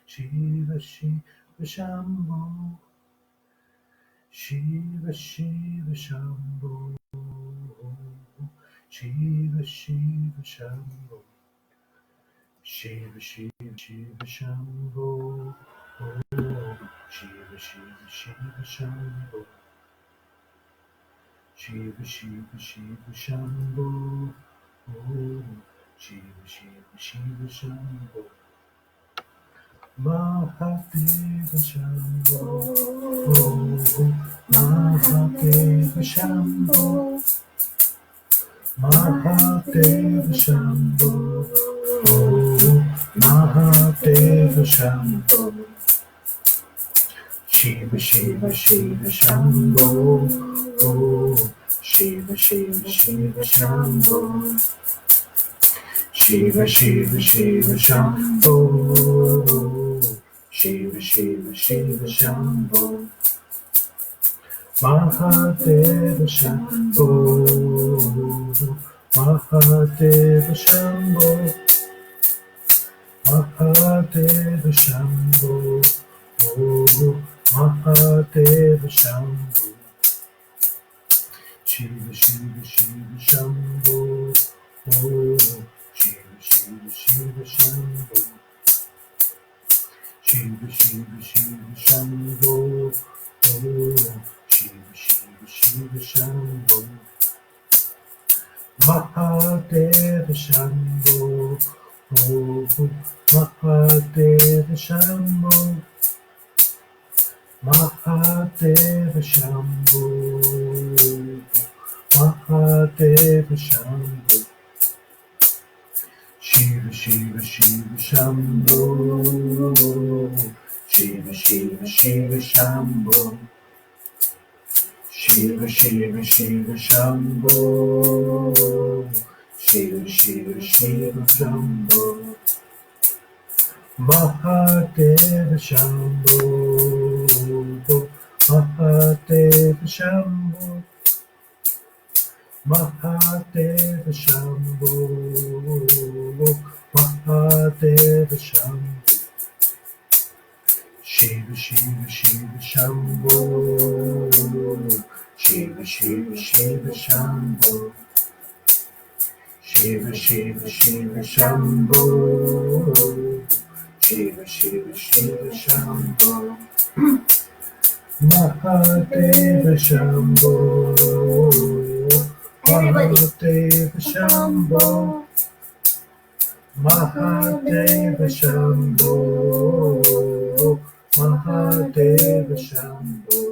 Shiva Shiva Shambho, Shiva Shiva Shambho, Shiva Shiva Shambho, Shiva Shiva Shiva Shambho, Shiva Shiva Shiva Shambho, Shiva Shiva Shiva Shambho, Shiva Shiva Shiva Shambho, Mahadeva Shambho, Mahadeva Shambho, Mahadeva Shambho, Mahadeva Shambho, Shiva Shiva Shiva Shambho, Shiva Shiva Shiva Shambho, Shiva Shiva Shiva Shambho, Shiva Shiva Shiva Shambho, Mahadeva Shambho, Mahadeva Shambho, Mahadeva Shambho, Mahadeva Shambho, Shiva Shiva Shiva Shambho, Shiva Shiva Shiva Shambho, Shiva Shiva Shiva Shambho, Shiva Shiva Shiva Shambho, Mahadeva Shambho, Mahadeva Shambho, Mahadeva Shambho, Mahadeva Shambho, Shiva Shiva Shiva Shambho, Shiva Shiva Shiva Shambho, Shiva Shiva Shiva Shambho, Shiva Shiva Shiva Shambho, Mahadeva Shambho, Mahadeva Shambho, Mahadeva Shambho, Mahadeva Shambho, Shiva Shiva Shiva Shambho, Shiva Shiva Shiva Shambho, Shiva Shiva Shiva Shambho, Shiva Shiva Shiva Shambho, Mahadeva Shambho, Mahadeva Shambho, Mahadeva Shambho, Mahadeva Shambho.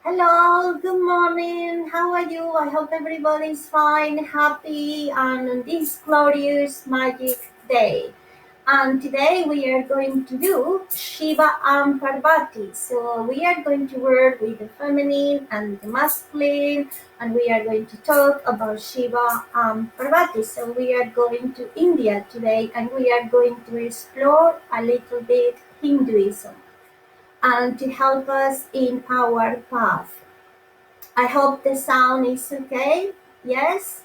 Hello, good morning. How are you? I hope everybody's fine, happy, and on this glorious magic day. And today we are going to do Shiva and Parvati. So we are going to work with the feminine and the masculine, and we are going to talk about Shiva and Parvati. So we are going to India today, and we are going to explore a little bit Hinduism and to help us in our path. I hope the sound is okay. Yes?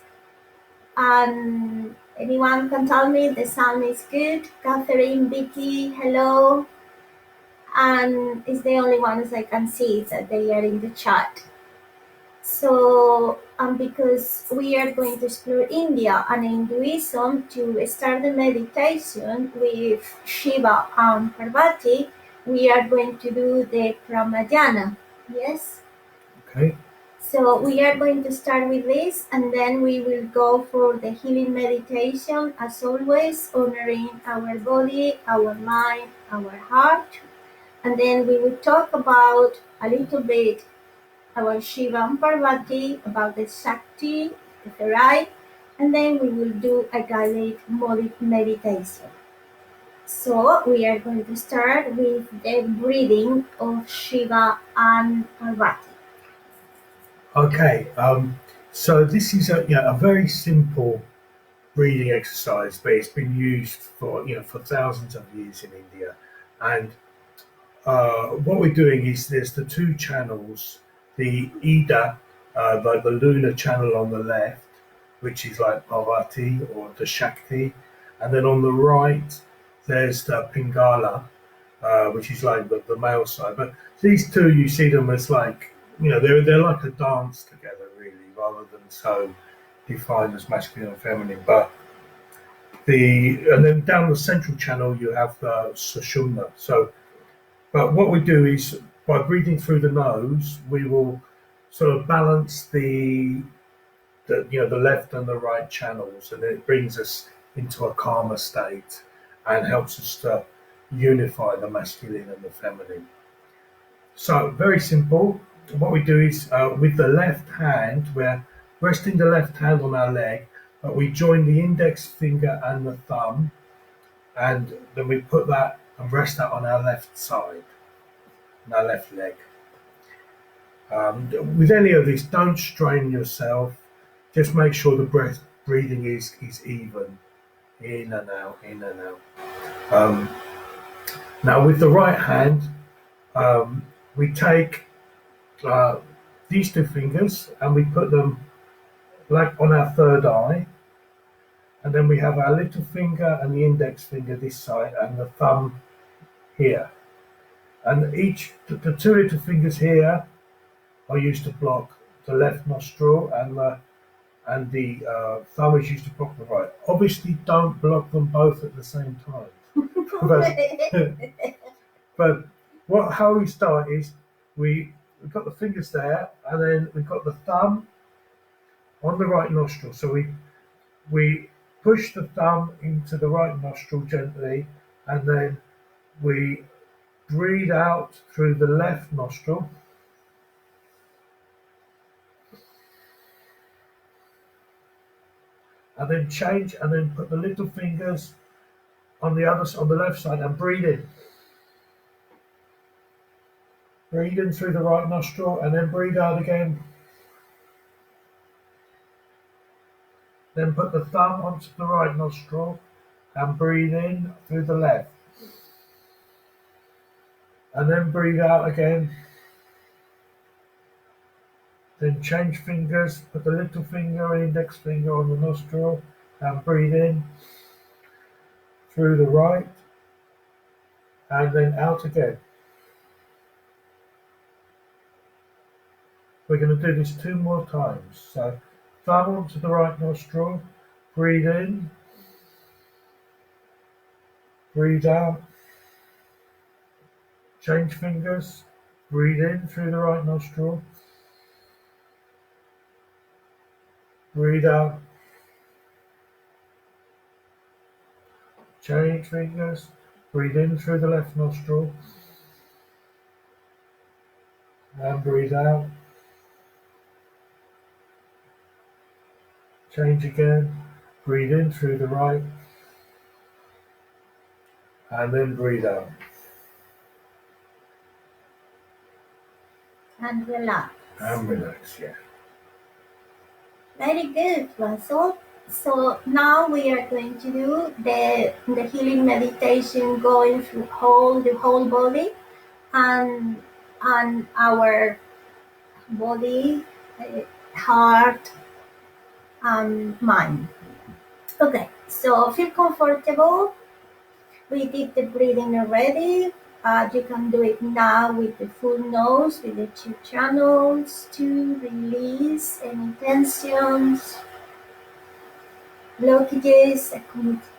And anyone can tell me the sound is good? Catherine, Vicky, hello. And it's the only ones I can see that they are in the chat. So, because we are going to explore India and Hinduism to start the meditation with Shiva and Parvati, we are going to do the Pramayana. Yes? Okay. So we are going to start with this, and then we will go for the healing meditation, as always, honoring our body, our mind, our heart. And then we will talk about a little bit about Shiva and Parvati, about the Shakti, the Therai, and then we will do a guided meditation. So we are going to start with the breathing of Shiva and Parvati. Okay, so this is a very simple breathing exercise, but it's been used for for thousands of years in India. And what we're doing is there's the two channels, the Ida, the lunar channel on the left, which is like Parvati or the Shakti, and then on the right there's the Pingala, which is like the male side. But these two, you see them as like, they're like a dance together, really, rather than so defined as masculine and feminine. But and then down the central channel you have the Sushumna. So, but what we do is by breathing through the nose, we will sort of balance the left and the right channels, and it brings us into a calmer state and helps us to unify the masculine and the feminine. So very simple. What we do is with the left hand, we're resting the left hand on our leg, but we join the index finger and the thumb, and then we put that and rest that on our left side, on our left leg. With any of this, don't strain yourself. Just make sure the breathing is even, in and out, in and out. Now, with the right hand, we take these two fingers and we put them like on our third eye, and then we have our little finger and the index finger this side, and the thumb here. And the two little fingers here are used to block the left nostril, and the thumb is used to block the right. Obviously, don't block them both at the same time. but how we start is we've got the fingers there, and then we've got the thumb on the right nostril. So we push the thumb into the right nostril gently, and then we breathe out through the left nostril. And then change, and then put the little fingers on the left side and breathe in. Breathe in through the right nostril and then breathe out again. Then put the thumb onto the right nostril and breathe in through the left. And then breathe out again. Then change fingers, put the little finger and index finger on the nostril and breathe in through the right and then out again. We're going to do this 2 more times. So thumb onto the right nostril, breathe in, breathe out, change fingers, breathe in through the right nostril, breathe out, change fingers, breathe in through the left nostril, and breathe out. Change again, breathe in through the right, and then breathe out. And relax. And relax, yeah. Very good, Russell. So now we are going to do the healing meditation, going through the whole body and our body, heart, and mind. Okay, so feel comfortable. We did the breathing already. You can do it now with the full nose, with the 2 channels to release any tensions, blockages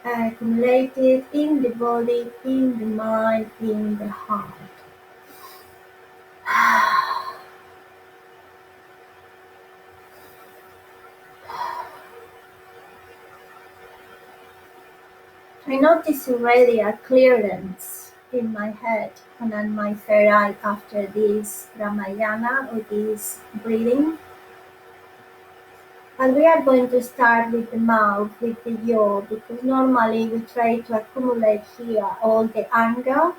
accumulated in the body, in the mind, in the heart. I notice already a clearance in my head and on my third eye after this Ramayana or this breathing. And we are going to start with the mouth, with the jaw, because normally we try to accumulate here all the anger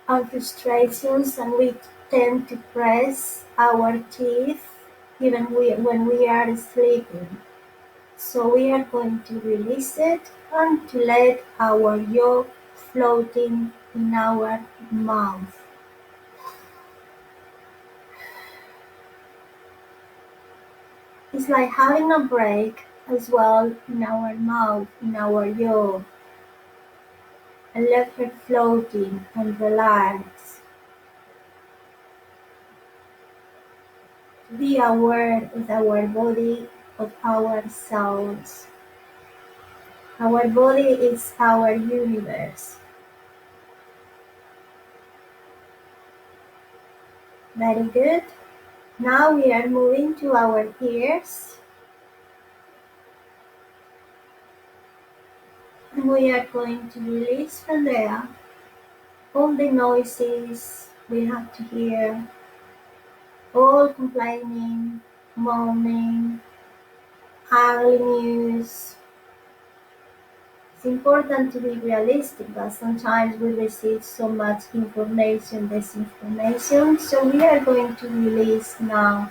and frustrations, and we tend to press our teeth even when we are sleeping. So we are going to release it and to let our jaw floating in our mouth. It's like having a break as well in our mouth, in our jaw, and let her floating and relax. Be aware of our body, of our souls. Our body is our universe. Very good. Now we are moving to our ears. And we are going to release from there all the noises we have to hear, all complaining, moaning, ugly news. It's important to be realistic, but sometimes we receive so much information, disinformation. So we are going to release now.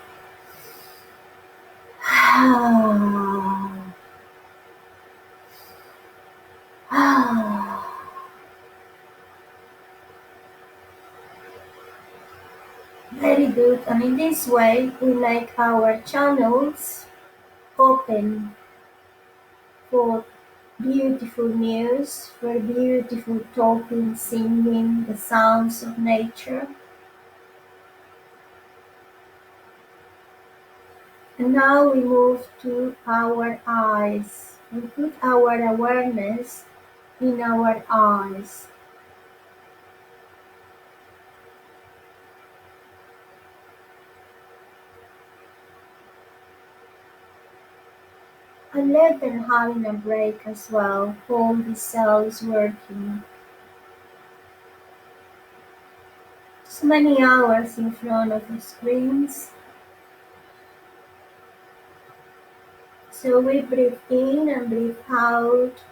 Very good. And in this way, we make our channels open for beautiful news, for beautiful talking, singing, the sounds of nature. And now we move to our eyes. We put our awareness in our eyes. And let them having a break as well, all the cells working. So many hours in front of the screens. So we breathe in and breathe out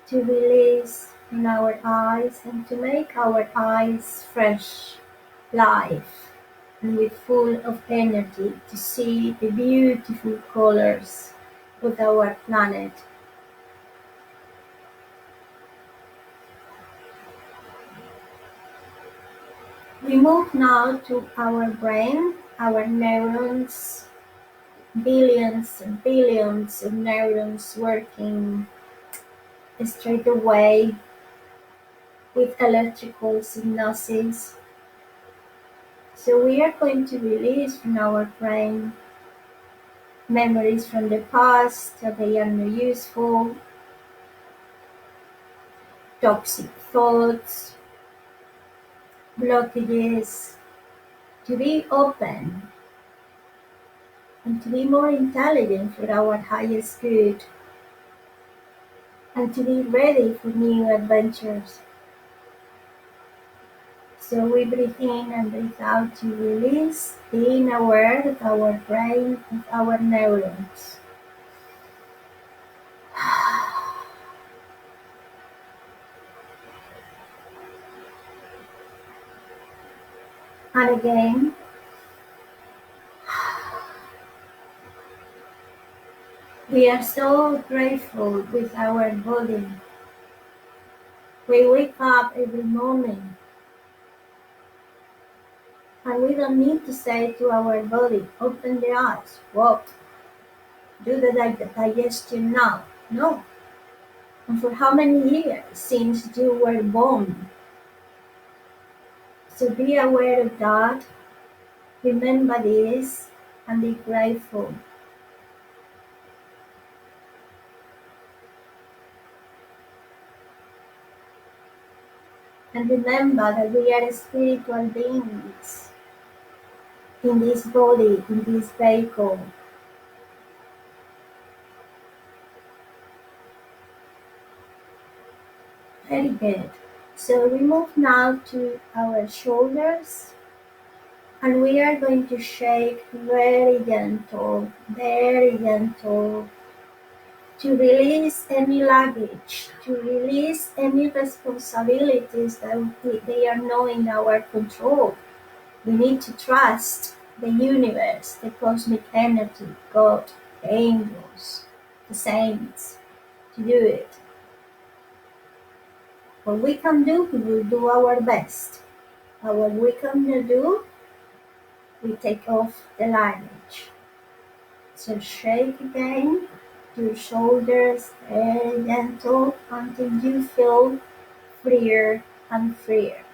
to release in our eyes and to make our eyes fresh, life, and with full of energy to see the beautiful colors of our planet. We move now to our brain, our neurons, billions and billions of neurons working straight away with electrical synapses. So we are going to release from our brain memories from the past that they are not useful, toxic thoughts, blockages, to be open and to be more intelligent for our highest good and to be ready for new adventures. So we breathe in and breathe out to release, being aware of our brain, of our neurons. And again, we are so grateful with our body. We wake up every morning and we don't need to say to our body, open the eyes, walk, do the digestion now. No. And for how many years since you were born? So be aware of that, remember this, and be grateful. And remember that we are spiritual beings in this body, in this vehicle. Very good. So we move now to our shoulders and we are going to shake very gentle to release any luggage, to release any responsibilities that they are not in our control. We need to trust the universe, the cosmic energy, God, the angels, the saints, to do it. What we can do, we will do our best. But what we cannot do, we take off the luggage. So shake again your shoulders, very gentle until you feel freer and freer,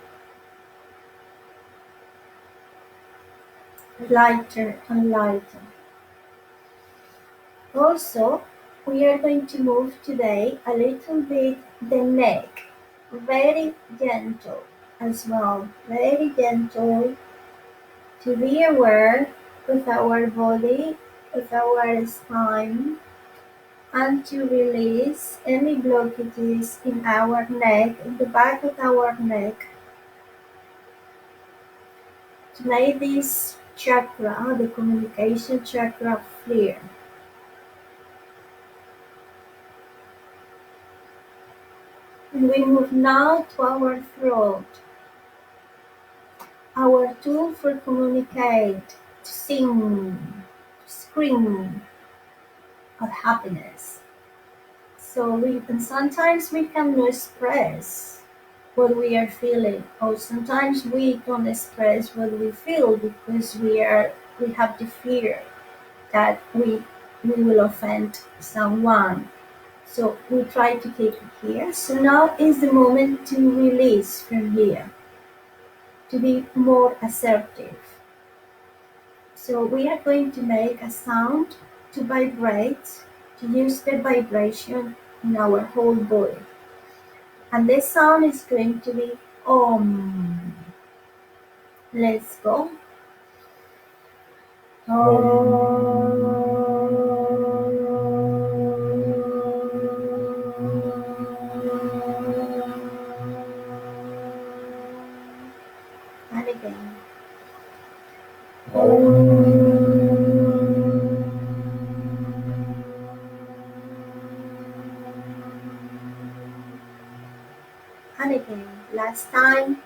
lighter and lighter. Also, we are going to move today a little bit the neck, very gentle as well, very gentle to be aware of our body, of our spine, and to release any blockages in our neck, in the back of our neck, to make this chakra, the communication chakra, clear. And we move now to our throat, our tool for communicate, to sing, to scream of happiness. And sometimes we can express what we are feeling, or sometimes we don't express what we feel because we have the fear that we will offend someone. So we try to keep it here. So now is the moment to release from here, to be more assertive. So we are going to make a sound to vibrate, to use the vibration in our whole body. And this sound is going to be Om. Let's go. And again. And again. Last time.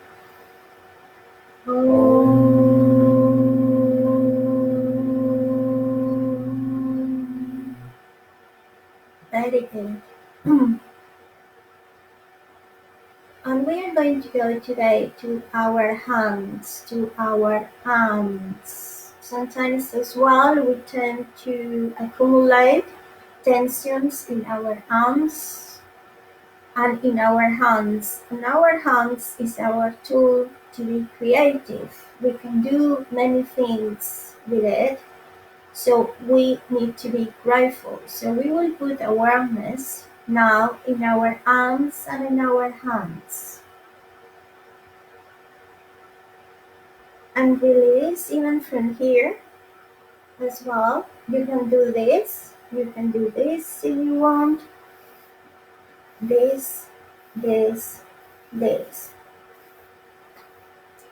Very good. And we are going to go today to our hands, to our arms. Sometimes as well we tend to accumulate tensions in our arms and in our hands. And our hands is our tool to be creative. We can do many things with it. So we need to be grateful. So we will put awareness now in our arms and in our hands. And release even from here as well. You can do this. You can do this if you want. This, this, this.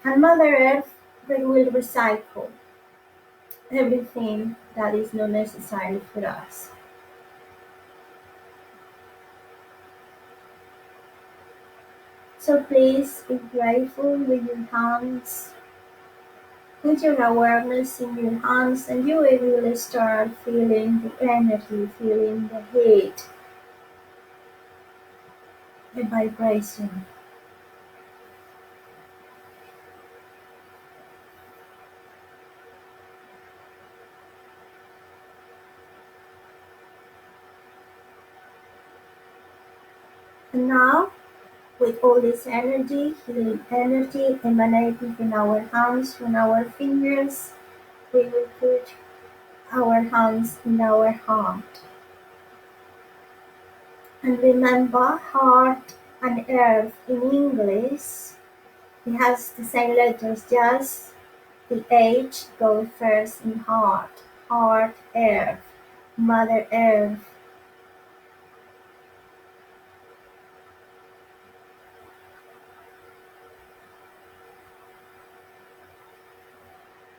And Mother Earth, they will recycle everything that is not necessary for us. So please be grateful with your hands. Put your awareness in your hands and you will start feeling the energy, feeling the heat, the vibration. And now, with all this energy, healing energy emanating from our hands, from our fingers, we will put our hands in our heart. And remember, heart and earth in English, it has the same letters, just the H goes first in heart. Heart, earth, Mother Earth.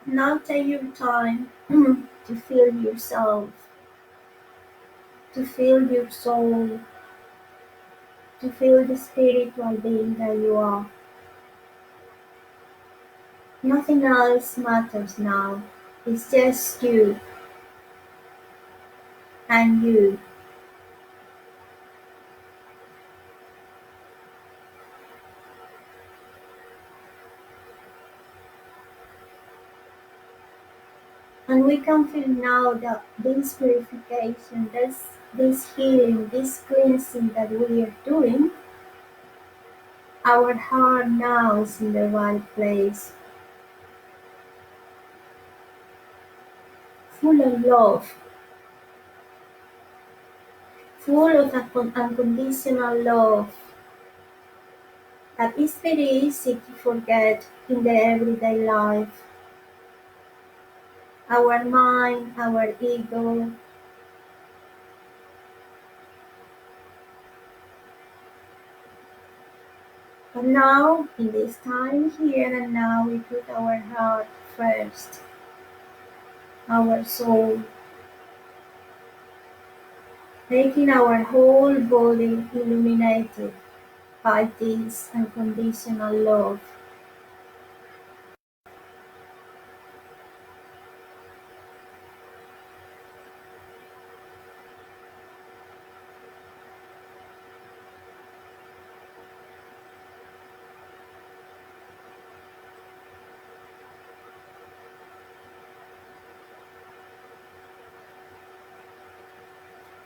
Now take your time to feel yourself, to feel your soul, to feel the spiritual being that you are. Nothing else matters now. It's just you and you. And we can feel now that this purification, this healing, this cleansing that we are doing, our heart now is in the right place, full of love, full of unconditional love that is very easy to forget in the everyday life. Our mind, our ego, but now, in this time here and now, we put our heart first, our soul, making our whole body illuminated by this unconditional love.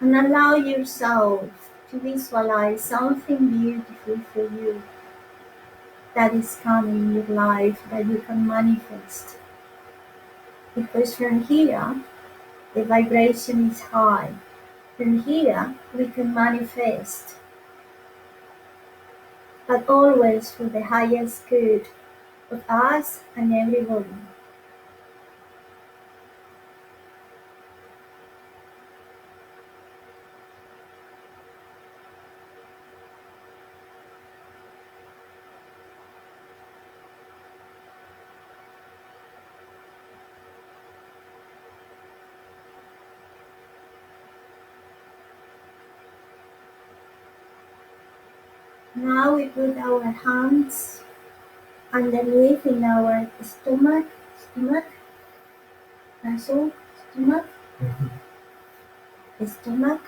And allow yourself to visualize something beautiful for you that is coming in your life that you can manifest. Because from here, the vibration is high. From here, we can manifest, but always for the highest good of us and everybody. Now we put our hands underneath in our stomach, muscle, stomach, Mhm. stomach,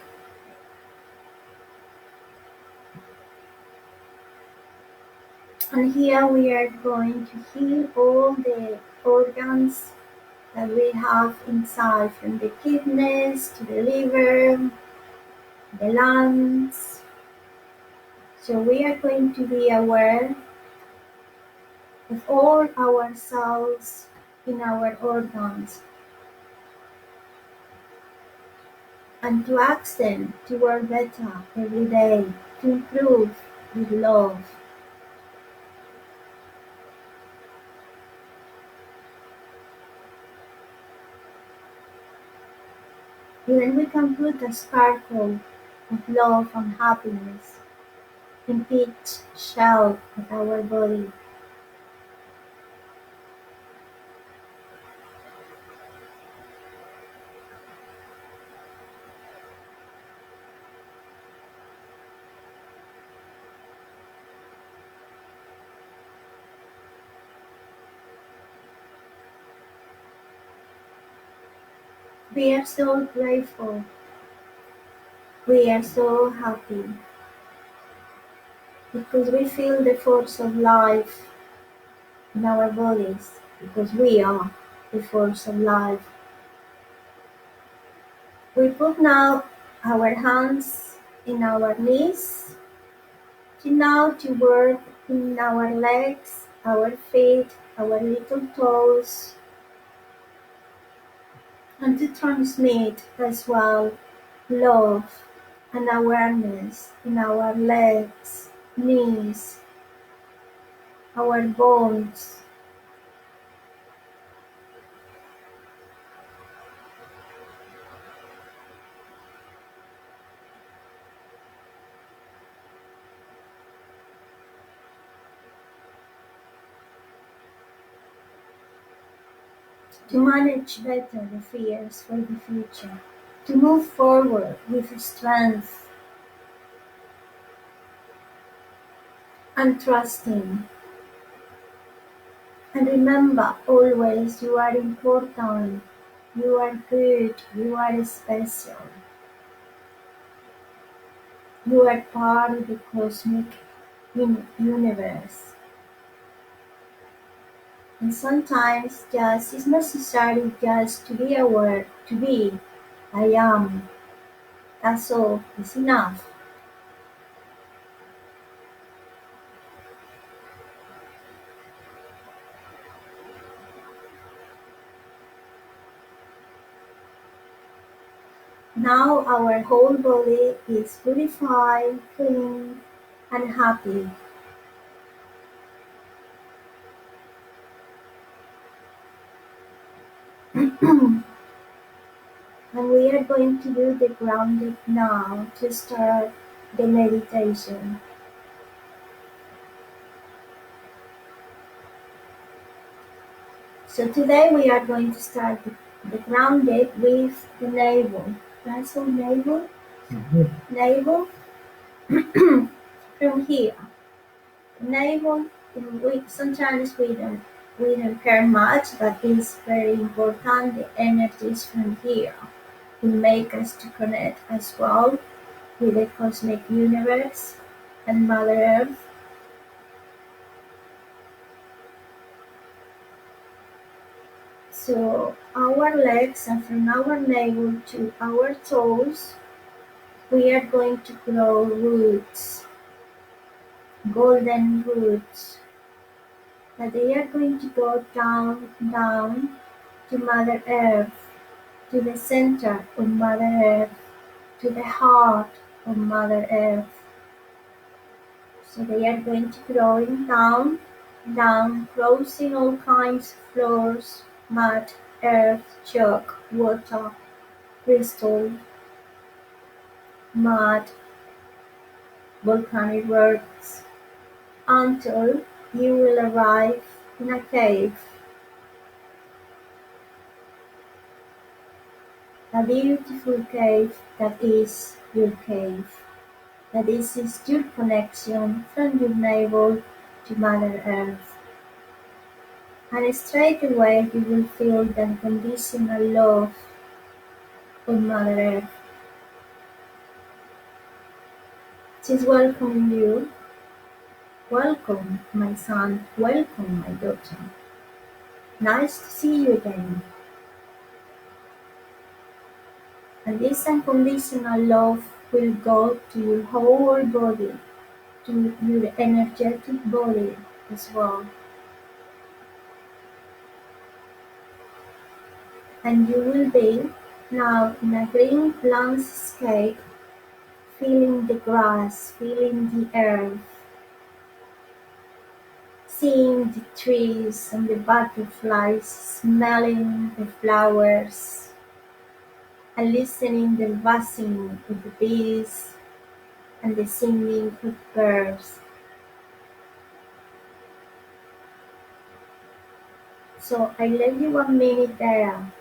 and here we are going to heal all the organs that we have inside, from the kidneys to the liver, the lungs. So we are going to be aware of all our cells in our organs and to ask them to work better every day, to improve with love. Even we can put a sparkle of love and happiness in each cell of our body. We are so grateful. We are so happy because we feel the force of life in our bodies, because we are the force of life. We put now our hands in our knees to now to work in our legs, our feet, our little toes, and to transmit as well love and awareness in our legs, knees, our bones, to manage better the fears for the future, to move forward with strength and trusting. And remember always you are important, you are good, you are special. You are part of the cosmic universe. And sometimes just it's necessary just to be aware, to be, I am. That's all. It's enough. Now our whole body is purified, clean, and happy. And we are going to do the grounding now to start the meditation. So today we are going to start the grounded with the navel. That's all navel. Mhm. Navel from here. Navel. Sometimes we don't care much, but it's very important. The energies from here will make us to connect as well with the cosmic universe and Mother Earth. So our legs and from our navel to our toes, we are going to grow roots, golden roots, that they are going to go down, down to Mother Earth, to the center of Mother Earth, to the heart of Mother Earth. So they are going to growing down, down, crossing all kinds of floors, mud, earth, chalk, water, crystal, mud, volcanic rocks, until you will arrive in a cave, a beautiful cave that is your cave, that this is your connection from your navel to Mother Earth. And straight away you will feel the unconditional love of Mother Earth. She is welcoming you. Welcome, my son. Welcome, my daughter. Nice to see you again. And this unconditional love will go to your whole body, to your energetic body as well. And you will be now in a green landscape, feeling the grass, feeling the earth, seeing the trees and the butterflies, smelling the flowers, and listening the buzzing of the bees and the singing of birds. So I let you 1 minute there,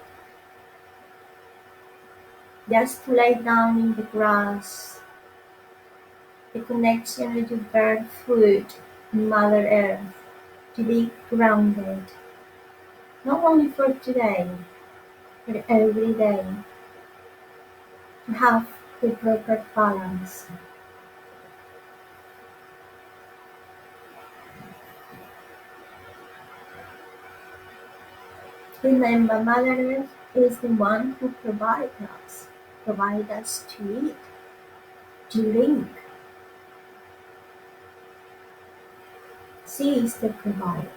just to lay down in the grass, the connection with your bird food and Mother Earth, to be grounded, not only for today, but every day, to have the proper balance. Remember, Mother Earth is the one who provides us to eat, to drink. She is the provider.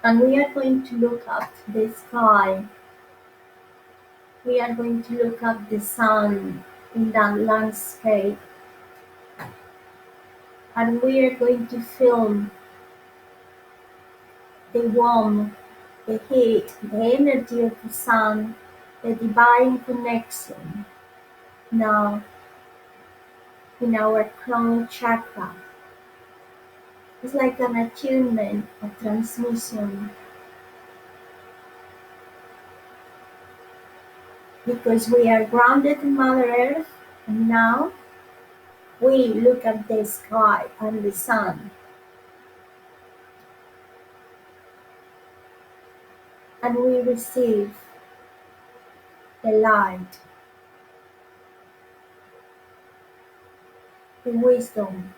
And we are going to look up the sky. We are going to look up the sun in that landscape. And we are going to feel the warmth, the heat, the energy of the sun, the divine connection now in our crown chakra. It's like an attunement, a transmission, because we are grounded in Mother Earth, and now We look at the sky and the sun, and we receive the light, the wisdom.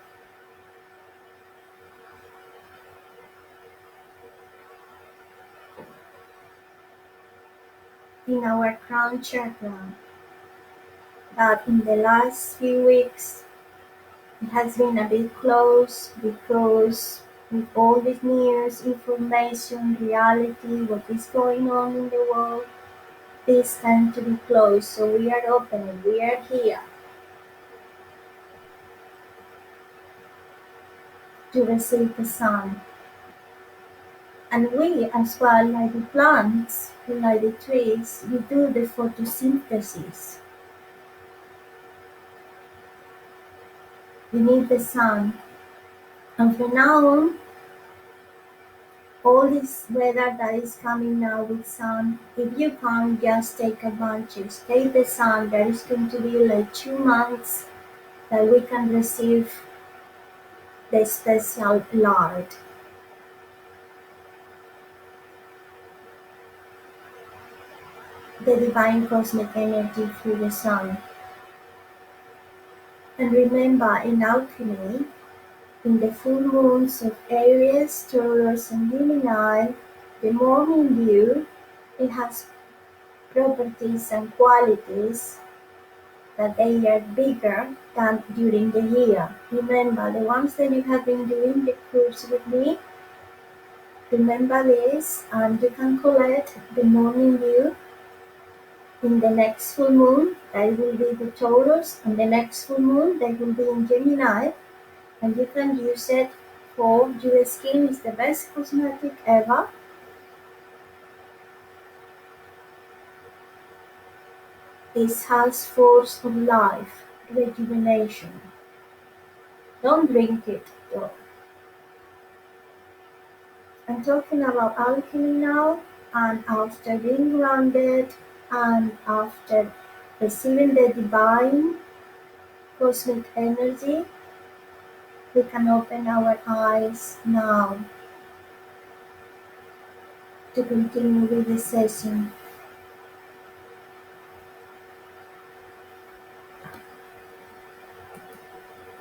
In our crown chakra, that in the last few weeks it has been a bit close because with all this news, information, reality, what is going on in the world, this tend to be closed. So we are opening, we are here to receive the sun. And we as well, like the plants, like the trees, we do the photosynthesis. We need the sun. And from now on, all this weather that is coming now with sun, if you can just take advantage, take the sun. There is going to be like 2 months that we can receive the special light, the divine cosmic energy through the sun. And remember, in alchemy, in the full moons of Aries, Taurus, and Gemini, the morning dew, it has properties and qualities that they are bigger than during the year. Remember, the ones that you have been doing the course with me, remember this, and you can collect the morning dew in the next full moon. That will be the Taurus, and the next full moon, that will be in Gemini, and you can use it for your skin. Is the best cosmetic ever. This has force of life, rejuvenation. Don't drink it though. I'm talking about alchemy now, and after being grounded and after receiving the divine cosmic energy, we can open our eyes now to continue with the session.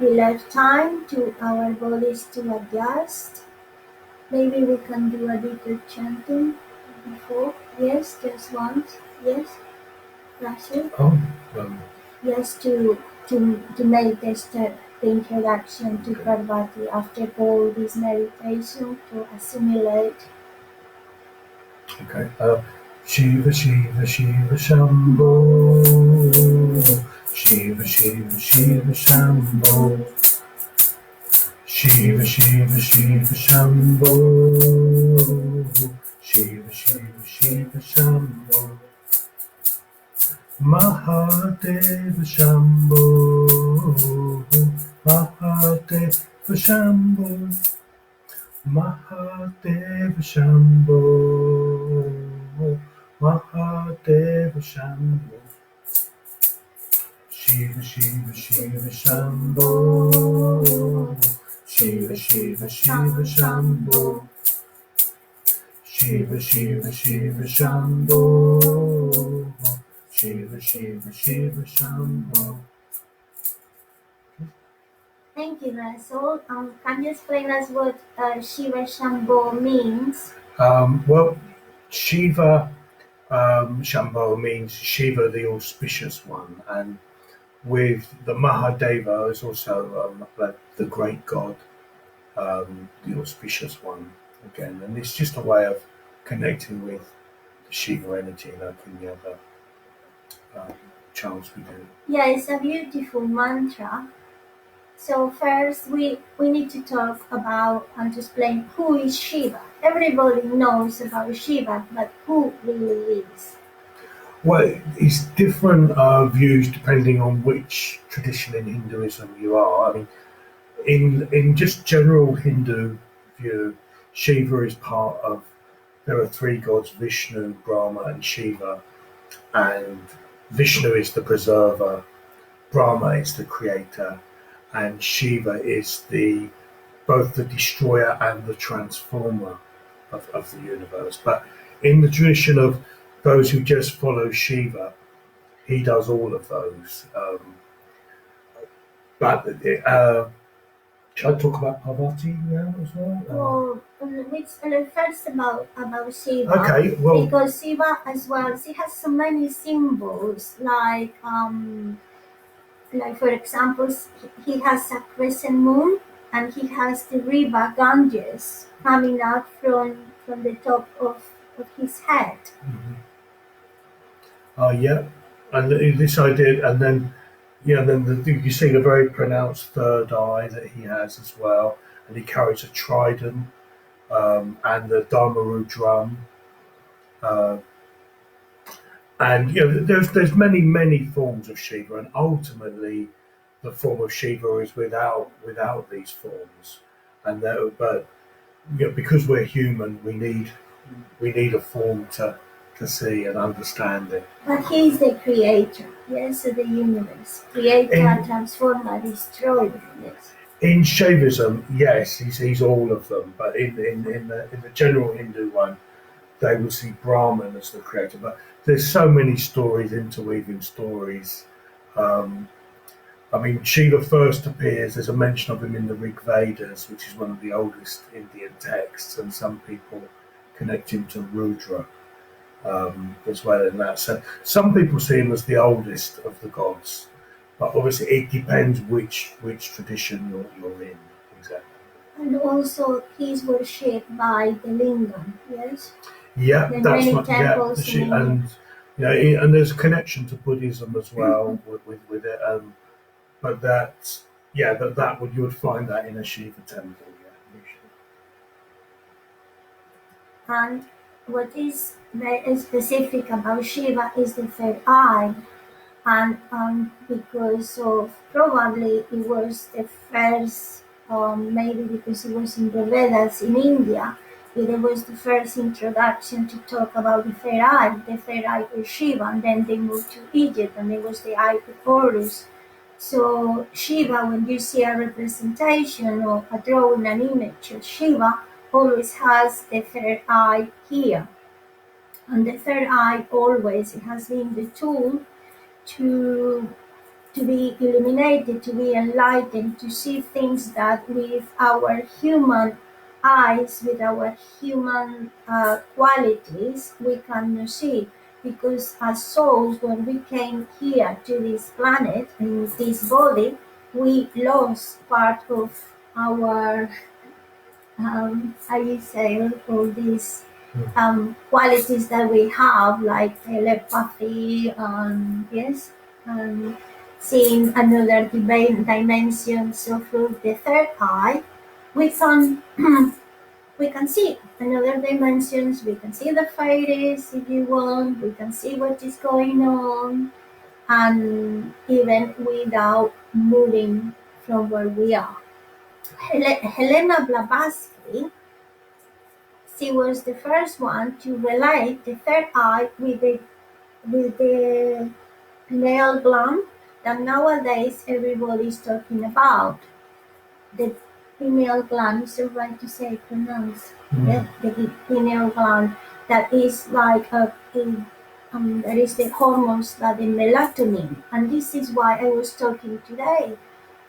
We left time to our bodies to adjust. Maybe we can do a little chanting before. Yes, just once. Yes, Rachel. Oh, Yes, to make the step, the introduction to Parvati after all this meditation to assimilate. okay. Shiva, Shiva, Shiva, Shambho. Shiva, Shiva, Shiva, Shambho. Shiva, Shiva, Shiva, Shambho. Shiva, Shiva, Shiva, Shambho. Mahadeva Shambho. Mahadeva Shambho. Mahadeva Shambho. Mahadeva Shambho. Shiva, Shiva, Shiva, Shambho. Shiva, Shiva, Shiva, Shambho. Shiva, Shiva, Shiva, Shambho. Shiva, Shiva, Shiva, Shambho. Thank you, Russell. Can you explain us what Shiva Shambho means? Well, Shiva Shambho means Shiva, the auspicious one, and with the Mahadeva is also like the great god, the auspicious one again, and it's just a way of connecting with the Shiva energy, like in the other chants we do. Yeah, it's a beautiful mantra. So first we need to talk about and to explain who is Shiva. Everybody knows about Shiva, but who really is? Well, it's different views depending on which tradition in Hinduism you are. I mean, in just general Hindu view, Shiva is part of. There are three gods: Vishnu, Brahma, and Shiva. And Vishnu is the preserver, Brahma is the creator, and Shiva is both the destroyer and the transformer of the universe. But in the tradition of those who just follow Shiva, he does all of those. But shall I talk about Parvati now as well? Well, first about Shiva, Okay, well, because Shiva as well, she has so many symbols, like for example, he has a crescent moon, and he has the river Ganges coming out from the top of his head. yeah, and this idea, and then yeah, and then you see the very pronounced third eye that he has as well, and he carries a trident and the Dharmaru drum. Uh, And there's many forms of Shiva, and ultimately, the form of Shiva is without these forms, and but because we're human, we need a form to see and understand it. But he is the creator, yes, of the universe. Creator, In transformer, destroyer, yes. in Shaivism, yes, he's all of them, but in the general Hindu one, they will see Brahman as the creator. But there's so many stories, interweaving stories. Um, I mean, Shiva first appears, there's a mention of him in the Rig Vedas, which is one of the oldest Indian texts, and some people connect him to Rudra as well in that. So some people see him as the oldest of the gods, but obviously it depends which tradition you're in exactly. And also he is worshipped by the lingam, yes? Yeah, There are that's many what. Yeah, temples in India. and and there's a connection to Buddhism as well with it. But that, yeah, that would you would find that in a Shiva temple. Yeah, usually. And what is very specific about Shiva is the third eye, and because of probably it was the first, maybe because it was in the Vedas in India, it was the first introduction to talk about the third eye of Shiva, and then they moved to Egypt, and it was the eye of Horus. So Shiva, when you see a representation or a drawing, an image of Shiva, always has the third eye here, and the third eye always it has been the tool to to be illuminated, to be enlightened, to see things that with our human eyes, with our human qualities, we cannot see. Because as souls, when we came here to this planet, in this body, we lost part of our, I say, all these qualities that we have, like telepathy, yes, and seeing another dimension. So through the third eye, we can we can see another dimensions. We can see the fairies if you want. We can see what is going on, and even without moving from where we are. Helena Blavatsky, she was the first one to relate the third eye with the pineal gland that nowadays everybody is talking about. The pineal gland is the right to say pronounce. Mm. Yeah, the pineal gland that is like that is the hormones that the melatonin, and this is why I was talking today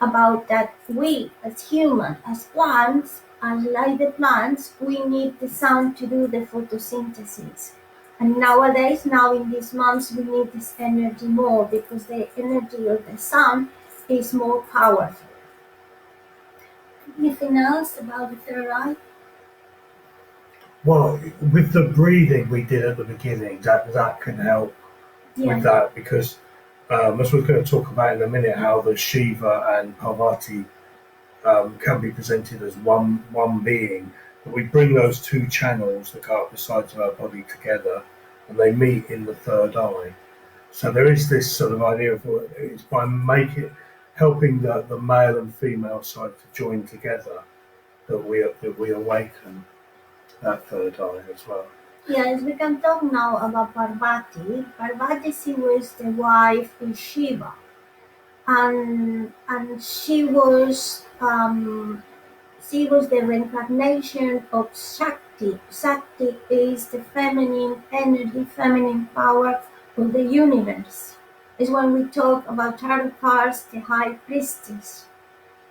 about that we as humans, as plants, as like the plants, we need the sun to do the photosynthesis. And nowadays, now in these months, we need this energy more because the energy of the sun is more powerful. Anything else about the third eye? Well, with the breathing we did at the beginning, that can help with Yeah. that because as we're going to talk about in a minute, how the Shiva and Parvati can be presented as one being. But we bring those two channels that go up the sides of our body together, and they meet in the third eye. So there is this sort of idea of it's by helping the male and female side to join together that we awaken that third eye as well. Yes, we can talk now about Parvati. Parvati, she was the wife of Shiva, and she was the reincarnation of Shakti. Shakti is the feminine energy, feminine power of the universe. Is when we talk about tarot cards, the high priestess.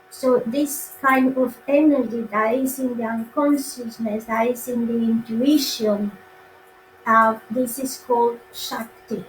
So this kind of energy that is in the unconsciousness, that is in the intuition, this is called Shakti.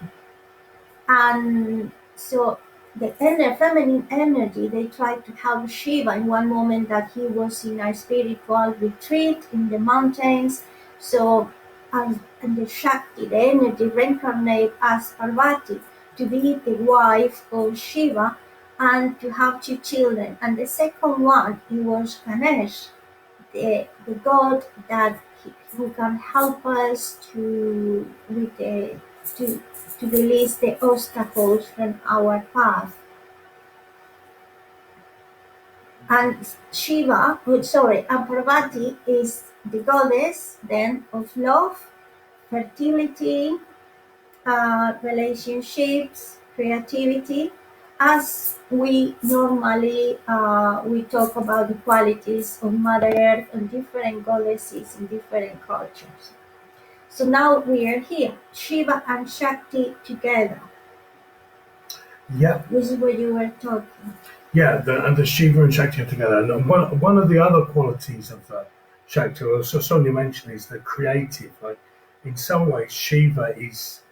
And so the feminine energy, they tried to help Shiva in one moment that he was in a spiritual retreat in the mountains. So, and the Shakti, the energy, reincarnate as Parvati to be the wife of Shiva and to have two children. And the second one, it was Ganesh, the god that who can help us to to release the obstacles from our path. And and Parvati is the goddess then of love, fertility, relationships, creativity. As we normally we talk about the qualities of Mother Earth and different goddesses in different cultures. So now we are here, Shiva and Shakti together. Yeah, This is what you were talking. yeah, and the Shiva and Shakti are together. And one of the other qualities of Shakti, so Sonia mentioned, is the creative. Like in some ways, Shiva is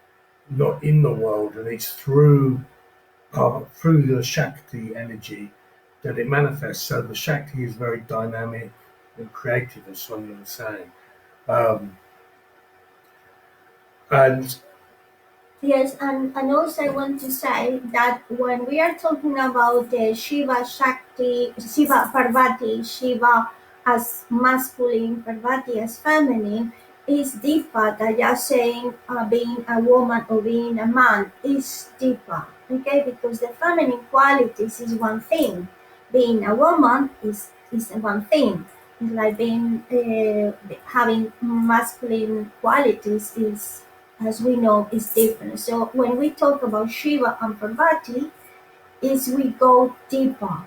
not in the world, and it's through the Shakti energy that it manifests. So the Shakti is very dynamic and creative, as Sonia was saying. Um, and Yes, and also I want to say that when we are talking about the Shiva Shakti, Shiva Parvati, Shiva as masculine, Parvati as feminine, is deeper than just saying being a woman or being a man. Is deeper, okay? Because the feminine qualities is one thing, being a woman is one thing. It's like being having masculine qualities is, as we know, is different. So when we talk about Shiva and Parvati, is we go deeper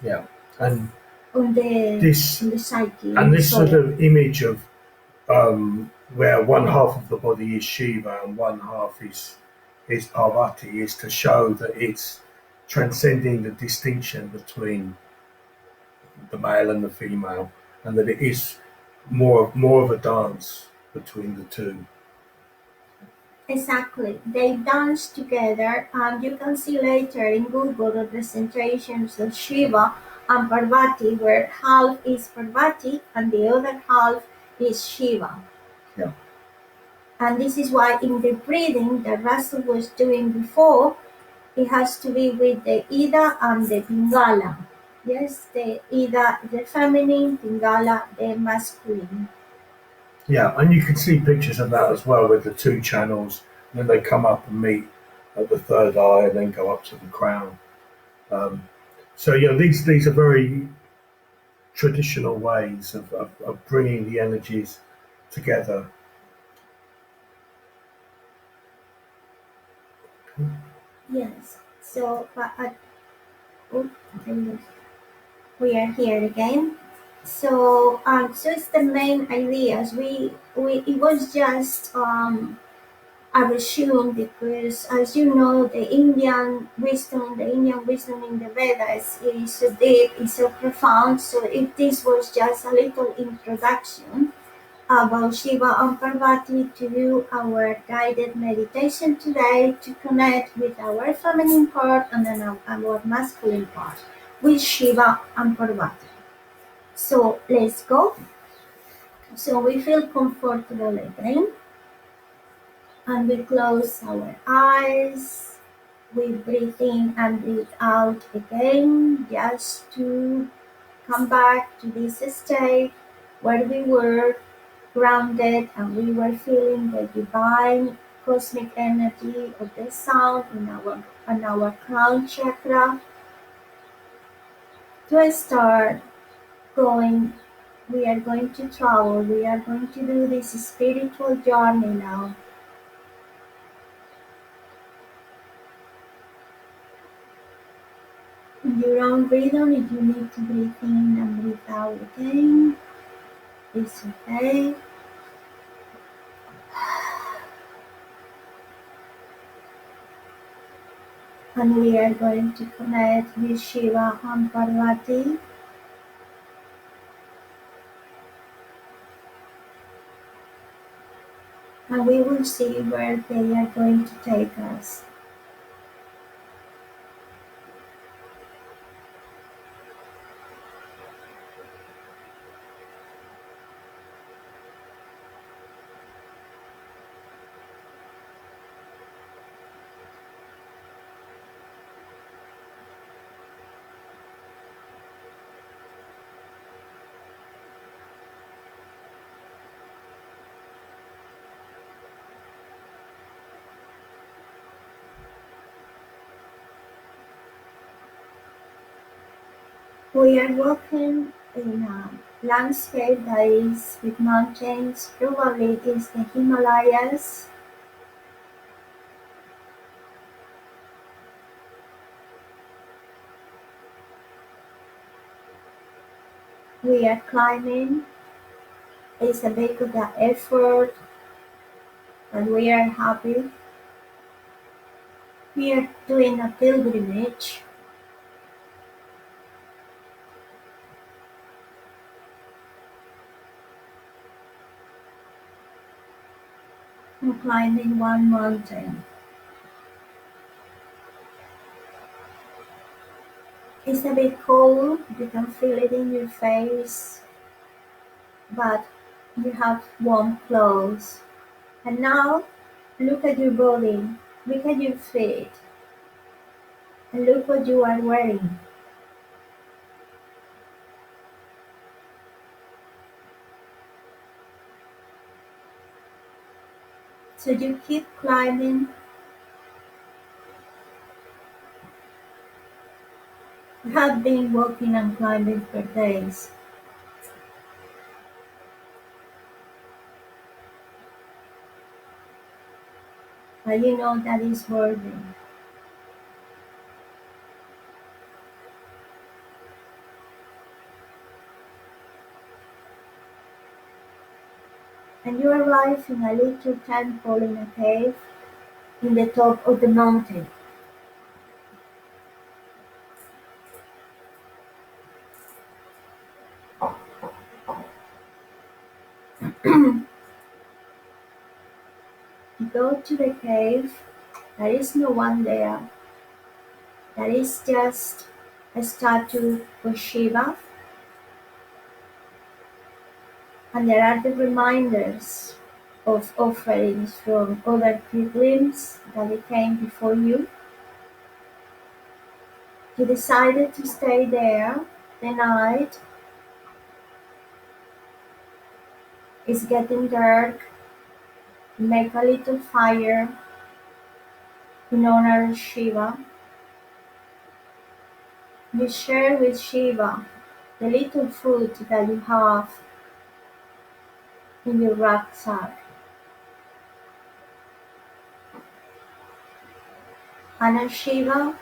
yeah, and on the this on the psyche, on and the this sort soul. of image of where one half of the body is Shiva and one half is Parvati is to show that it's transcending the distinction between the male and the female, and that it is more of a dance between the two. Exactly. They dance together, and you can see later in Google representations of Shiva and Parvati, where half is Parvati and the other half is Shiva. Yeah, And this is why in the breathing that Russell was doing before, it has to be with the Ida and the Pingala. Yes, the Ida, the feminine, Pingala, the masculine. yeah, and you can see pictures of that as well with the two channels, and then they come up and meet at the third eye, and then go up to the crown. Um, so yeah, these are very traditional ways of bringing the energies together. Yes. So, oh, we are here again. So it's the main ideas. We it was just I assume because, as you know, the Indian wisdom in the Vedas is so deep, is so profound. So if this was just a little introduction about Shiva and Parvati to do our guided meditation today to connect with our feminine part and then our masculine part with Shiva and Parvati. So let's go. So we feel comfortable again and we close our eyes. We breathe in and breathe out again just to come back to this state where we were grounded and we were feeling the divine cosmic energy of the sound in our crown chakra. To start going, we are going to travel, we are going to do this spiritual journey now. your own rhythm. If you need to breathe in and breathe out again, it's okay. And we are going to connect with Shiva and Parvati. And we will see where they are going to take us. We are walking in a landscape that is with mountains. Probably it is the Himalayas. We are climbing. It's a bit of the effort, and we are happy. We are doing a pilgrimage and climbing one mountain. It's a bit cold, you can feel it in your face, but you have warm clothes. And now, look at your body, look at your feet, and look what you are wearing. So you keep climbing. You have been walking and climbing for days, but you know that is worthy. And you arrive in a little temple in a cave in the top of the mountain. You go to the cave, there is no one there. There is just a statue of Shiva, and there are the reminders of offerings from other pilgrims that came before you. You decided to stay there the night. It's getting dark. Make a little fire in honor of Shiva. You share with Shiva the little food that you have in your rucksack. Honor Shiva,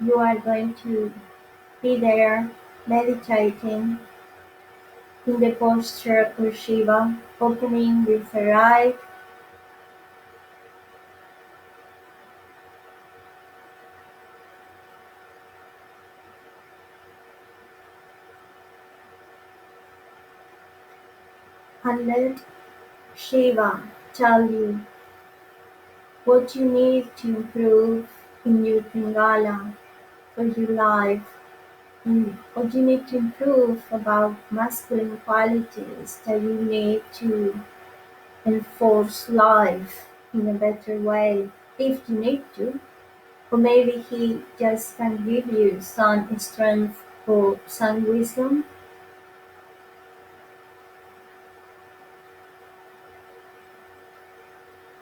you are going to be there meditating in the posture of Shiva, opening your third eye and let Shiva tell you what you need to improve in your Pingala for your life, and what you need to improve about masculine qualities that you need to enforce life in a better way if you need to. Or maybe he just can give you some strength or some wisdom.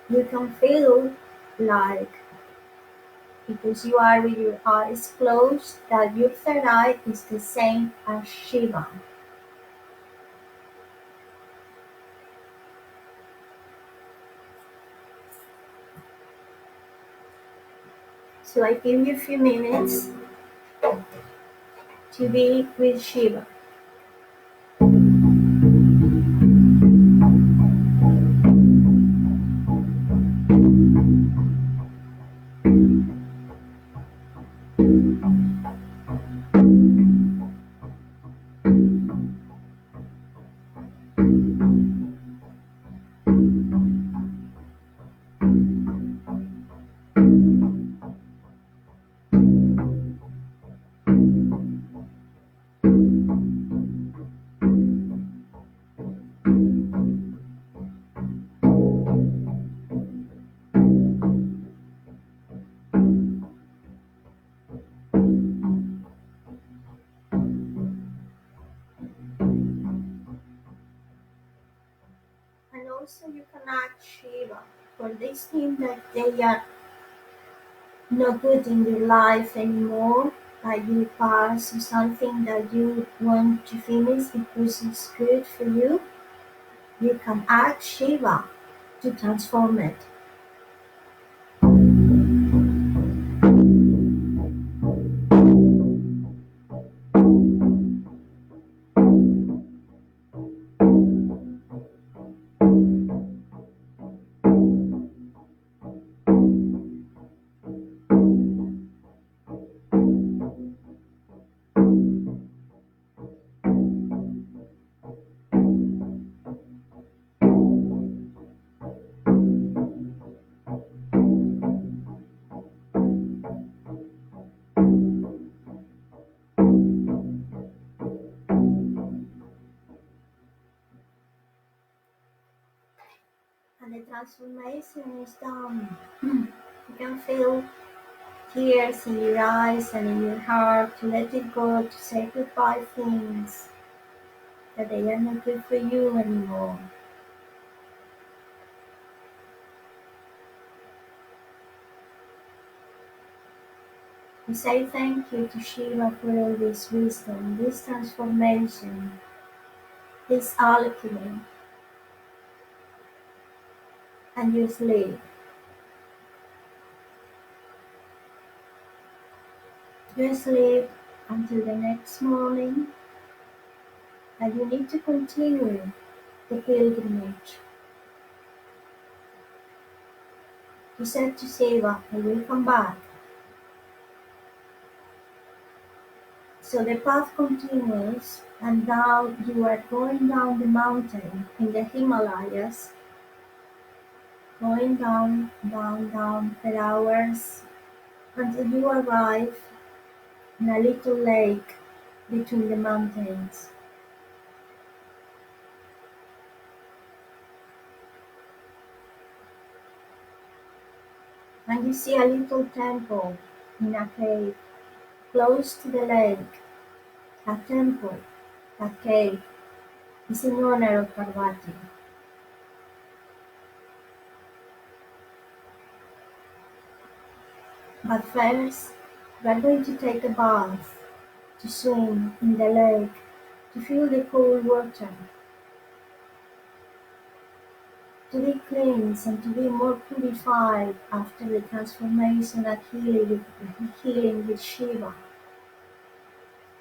You can feel like, because you are with your eyes closed, that your third eye is the same as Shiva. So I give you a few minutes to be with Shiva. And also you can ask Shiva for this thing that they are not good in your life anymore, like you pass or something that you want to finish because it's good for you can ask Shiva to transform it. And the transformation is done. You can feel tears in your eyes and in your heart to let it go, to say goodbye things that they are not good for you anymore. We say thank you to Shiva for all this wisdom, this transformation, this alchemy, and you sleep. You sleep until the next morning, and you need to continue the pilgrimage. You said to Shiva, I will come back. So the path continues, and now you are going down the mountain in the Himalayas, going down, down, down for hours until you arrive in a little lake between the mountains. And you see a little temple in a cave close to the lake. A temple, a cave, is in honor of Parvati. But first, we are going to take a bath, to swim in the lake, to feel the cool water, to be cleansed and to be more purified after the transformation and healing with Shiva.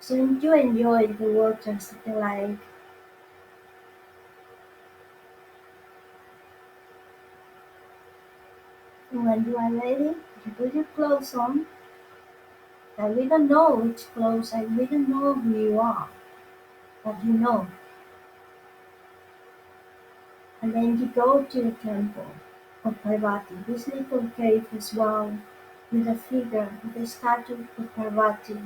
So you enjoy the waters of the lake. And when you are ready, you put your clothes on. And we don't know which clothes, and we don't know who you are, but you know. And then you go to the temple of Parvati, this little cave as well, with a figure, with a statue of Parvati.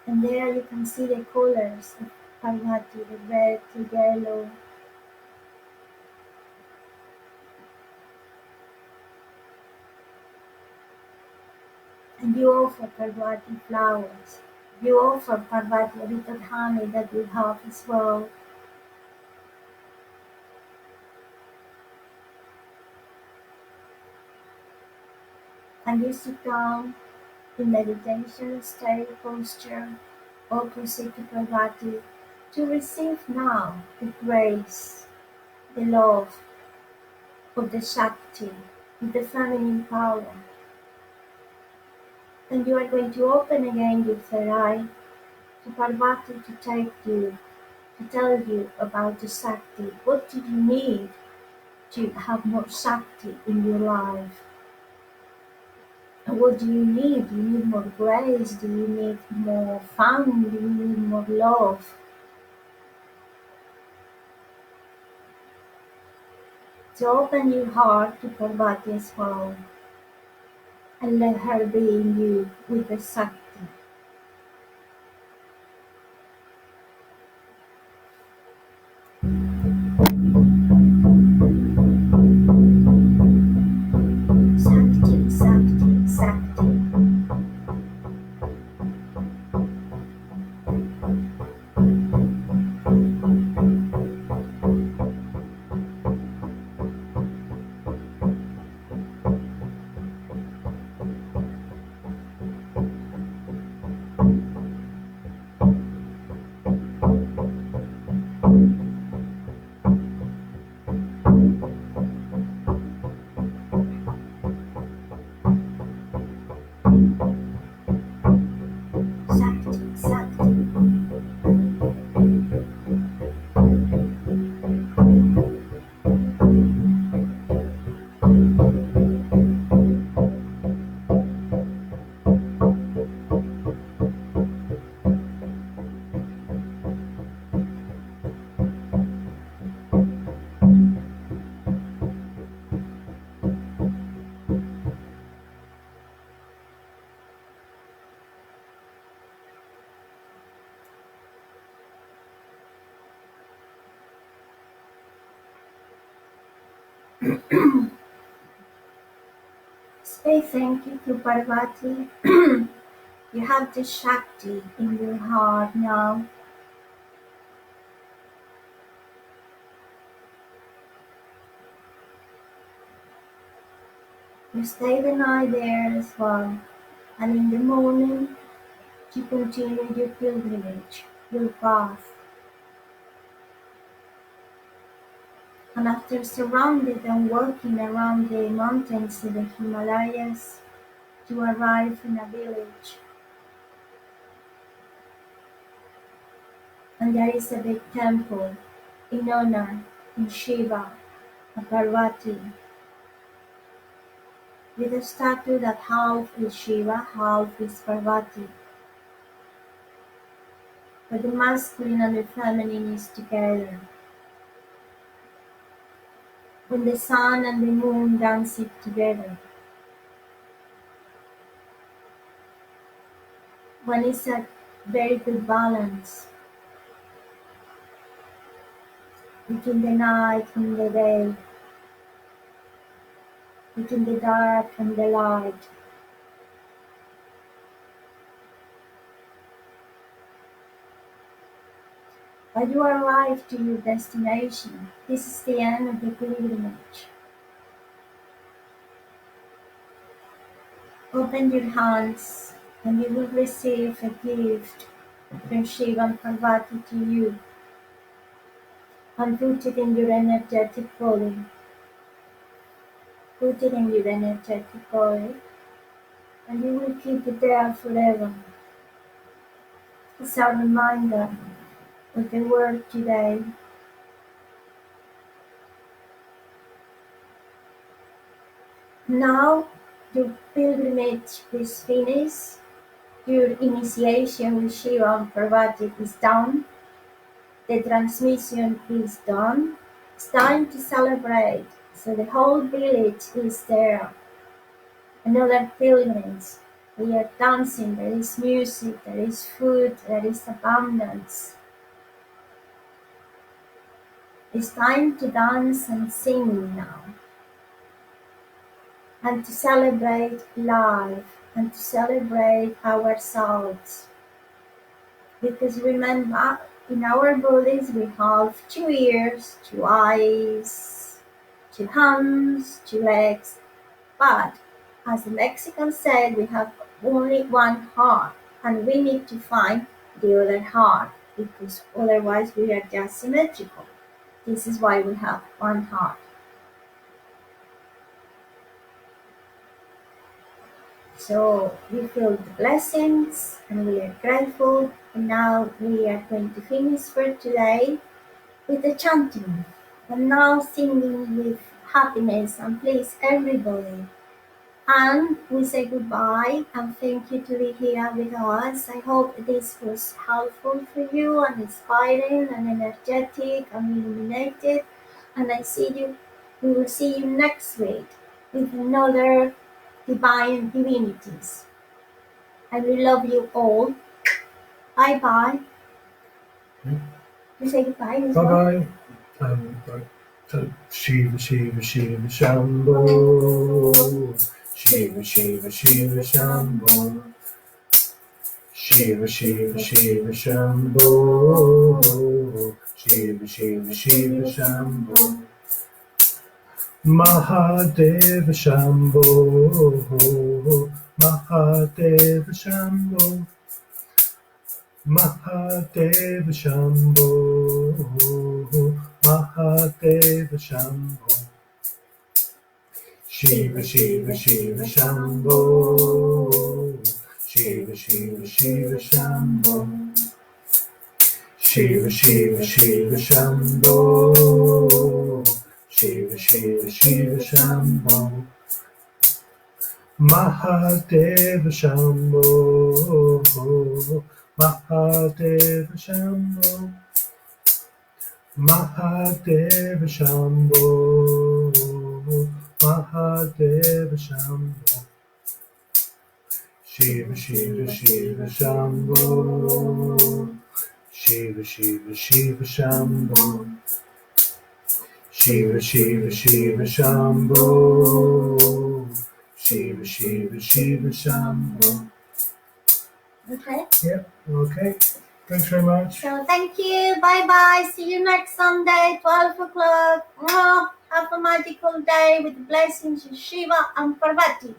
And there you can see the colors of Parvati, the red, the yellow. And you offer Parvati flowers. You offer Parvati a bit of honey that you have as well. And you sit down in meditation state posture opposite to Parvati to receive now the grace, the love of the Shakti, of the feminine power. And you are going to open again your third eye to Parvati to take you, to tell you about the Shakti. What do you need to have more Shakti in your life? And what do you need? Do you need more grace? Do you need more fun? Do you need more love? So open your heart to Parvati as well and let her be in you with the Shakti. Shakti, Shakti, Shakti. Shakti, Shakti. Say thank you to Parvati. You have the Shakti in your heart now. You stay the night there as well. And in the morning, you continue your pilgrimage, your path. And after surrounded and walking around the mountains in the Himalayas, you arrive in a village. And there is a big temple in honor of Shiva Parvati, with a statue that half is Shiva, half is Parvati, where the masculine and the feminine is together. When the sun and the moon dance it together. When it's a very good balance between the night and the day, between the dark and the light. But you arrive to your destination. This is the end of the pilgrimage. Open your hands and you will receive a gift from Shiva and Parvati to you, and put it in your energetic body. Put it in your energetic body and you will keep it there forever. It's a reminder of the work today. Now your pilgrimage is finished, your initiation with Shiva and Parvati is done, the transmission is done. It's time to celebrate. So the whole village is there. Another pilgrimage. We are dancing, there is music, there is food, there is abundance. It's time to dance and sing now. And to celebrate life and to celebrate ourselves. Because remember, in our bodies we have 2 ears, 2 eyes, 2 hands, 2 legs, but as the Mexicans said, we have only one heart, and we need to find the other heart, because otherwise we are just symmetrical. This is why we have one heart. So we feel the blessings and we are grateful. And now we are going to finish for today with the chanting. And now singing with happiness and please everybody. And we say goodbye and thank you to be here with us. I hope this was helpful for you and inspiring and energetic and illuminated. And we will see you next week with another divine divinities. I will love you all. Bye bye. You say goodbye as Bye well. bye. Right. So Shiva Shiva Shiva Shambho. Shiva Shiva Shiva Shambho. Shiva Shiva Shiva Shambho. Shiva Shiva Shiva Shambho. Mahadeva Shambho. Mahadeva Shambho. Mahadeva Shambho. Mahadeva Shambho. Shiva Shiva Shiva Shambho. Shiva Shiva Shiva Shambho. Shiva Shiva Shiva Shambho. Shiva Shiva Shiva Shambho. Mahadeva Shambho. Mahadeva Shambho. Mahadeva Shambho. Mahadeva Shambho. Shiva Shiva Shiva Shambho. Shiva Shiva Shiva Shambho. Shiva Shiva Shiva Shambho. Shiva Shiva Shiva Shambho. Okay. Yep, okay. Thanks very much. So thank you. Bye bye. See you next Sunday, 12 o'clock. Mwah. Have a magical day with the blessings of Shiva and Parvati.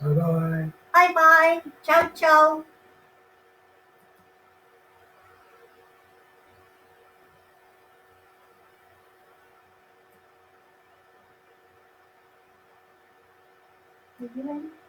Bye bye. Bye bye. Ciao ciao. Are you ready?